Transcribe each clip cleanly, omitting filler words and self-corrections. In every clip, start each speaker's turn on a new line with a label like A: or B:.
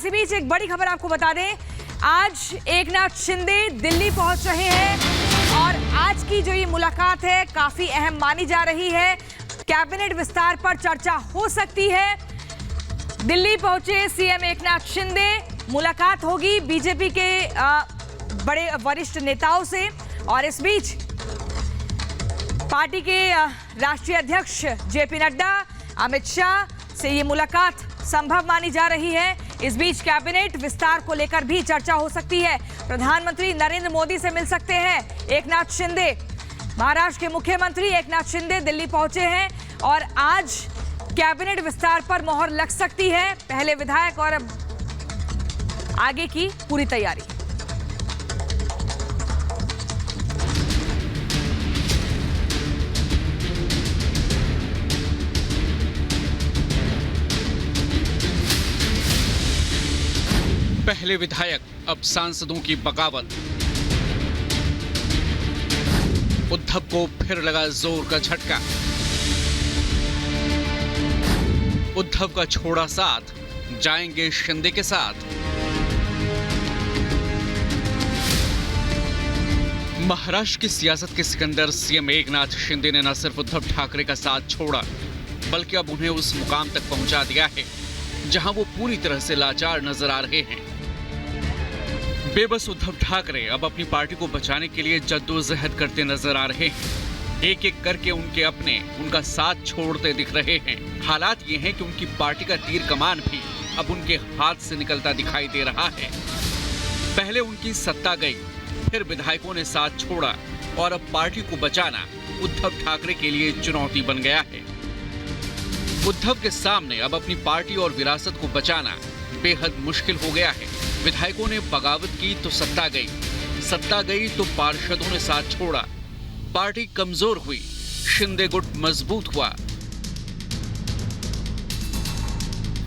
A: इसी बीच एक बड़ी खबर आपको बता दें, आज एकनाथ शिंदे दिल्ली पहुंच रहे हैं और आज की जो ये मुलाकात है काफी अहम मानी जा रही है। कैबिनेट विस्तार पर चर्चा हो सकती है। दिल्ली पहुंचे सीएम एकनाथ शिंदे, मुलाकात होगी बीजेपी के बड़े वरिष्ठ नेताओं से और इस बीच पार्टी के राष्ट्रीय अध्यक्ष जेपी नड्डा, अमित शाह से ये मुलाकात संभव मानी जा रही है। इस बीच कैबिनेट विस्तार को लेकर भी चर्चा हो सकती है। प्रधानमंत्री नरेंद्र मोदी से मिल सकते हैं एकनाथ शिंदे। महाराष्ट्र के मुख्यमंत्री एकनाथ शिंदे दिल्ली पहुंचे हैं और आज कैबिनेट विस्तार पर मोहर लग सकती है। पहले विधायक और अब आगे की पूरी तैयारी।
B: पहले विधायक अब सांसदों की बगावत। उद्धव को फिर लगा जोर का झटका। उद्धव का छोड़ा साथ, जाएंगे शिंदे के साथ। महाराष्ट्र की सियासत के सिकंदर सीएम एकनाथ शिंदे ने न सिर्फ उद्धव ठाकरे का साथ छोड़ा, बल्कि अब उन्हें उस मुकाम तक पहुंचा दिया है जहां वो पूरी तरह से लाचार नजर आ रहे हैं। बेबस उद्धव ठाकरे अब अपनी पार्टी को बचाने के लिए जद्दोजहद करते नजर आ रहे हैं। एक एक करके उनके अपने उनका साथ छोड़ते दिख रहे हैं। हालात ये हैं कि उनकी पार्टी का तीर कमान भी अब उनके हाथ से निकलता दिखाई दे रहा है। पहले उनकी सत्ता गई, फिर विधायकों ने साथ छोड़ा और अब पार्टी को बचाना उद्धव ठाकरे के लिए चुनौती बन गया है। उद्धव के सामने अब अपनी पार्टी और विरासत को बचाना बेहद मुश्किल हो गया है। विधायकों ने बगावत की तो सत्ता गई तो पार्षदों ने साथ छोड़ा। पार्टी कमजोर हुई, शिंदे गुट मजबूत हुआ।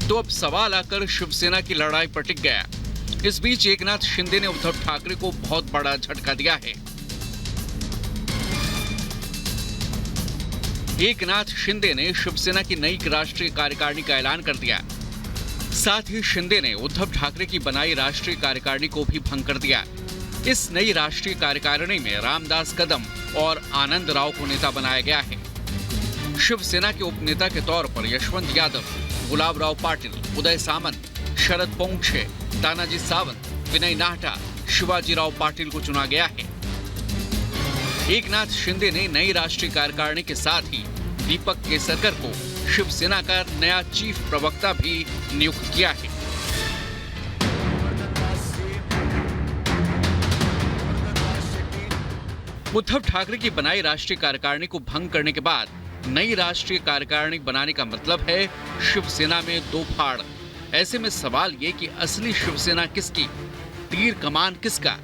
B: तो अब सवाल आकर शिवसेना की लड़ाई पर टिक गया। इस बीच एकनाथ शिंदे ने उद्धव ठाकरे को बहुत बड़ा झटका दिया है। एकनाथ शिंदे ने शिवसेना की नई राष्ट्रीय कार्यकारिणी का ऐलान कर दिया। साथ ही शिंदे ने उद्धव ठाकरे की बनाई राष्ट्रीय कार्यकारिणी को भी भंग कर दिया। इस नई राष्ट्रीय कार्यकारिणी में रामदास कदम और आनंद राव को नेता बनाया गया है। शिवसेना के उपनेता के तौर पर यशवंत यादव, गुलाब राव पाटिल, उदय सामंत, शरद पोंक्षे, तानाजी सावंत, विनय नाहटा, शिवाजी राव पाटिल को चुना गया है। एकनाथ शिंदे ने नई राष्ट्रीय कार्यकारिणी के साथ ही दीपक केसरकर को शिवसेना का नया चीफ प्रवक्ता भी नियुक्त किया है। उद्धव ठाकरे की बनाई राष्ट्रीय कार्यकारिणी को भंग करने के बाद नई राष्ट्रीय कार्यकारिणी बनाने का मतलब है शिवसेना में दो फाड़। ऐसे में सवाल ये कि असली शिवसेना किसकी, तीर कमान किसका?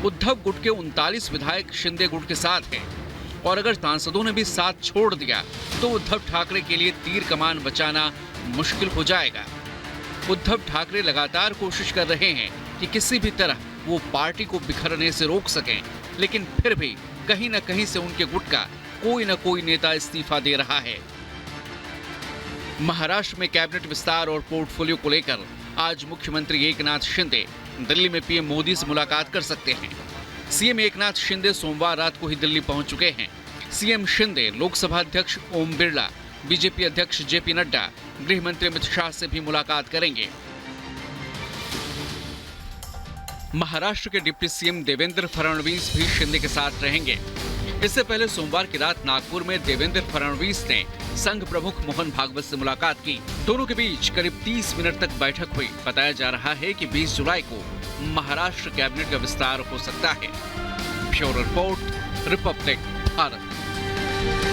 B: उद्धव गुट के 39 विधायक शिंदे गुट के साथ हैं और अगर सांसदों ने भी साथ छोड़ दिया तो उद्धव ठाकरे के लिए तीर कमान बचाना मुश्किल हो जाएगा। उद्धव ठाकरे लगातार कोशिश कर रहे हैं कि किसी भी तरह वो पार्टी को बिखरने से रोक सकें, लेकिन फिर भी कहीं न कहीं से उनके गुट का कोई न कोई नेता इस्तीफा दे रहा है। महाराष्ट्र में कैबिनेट विस्तार और पोर्टफोलियो को लेकर आज मुख्यमंत्री एकनाथ शिंदे दिल्ली में पीएम मोदी से मुलाकात कर सकते हैं। सीएम एकनाथ शिंदे सोमवार रात को ही दिल्ली पहुंच चुके हैं। सीएम शिंदे लोकसभा अध्यक्ष ओम बिरला, बीजेपी अध्यक्ष जेपी नड्डा, गृह मंत्री अमित शाह से भी मुलाकात करेंगे। महाराष्ट्र के डिप्टी सीएम देवेंद्र फडणवीस भी शिंदे के साथ रहेंगे। इससे पहले सोमवार की रात नागपुर में देवेंद्र फडणवीस ने संघ प्रमुख मोहन भागवत से मुलाकात की। दोनों के बीच करीब 30 मिनट तक बैठक हुई। बताया जा रहा है कि 20 जुलाई को महाराष्ट्र कैबिनेट का विस्तार हो सकता है। Bureau report, Republic Bharat.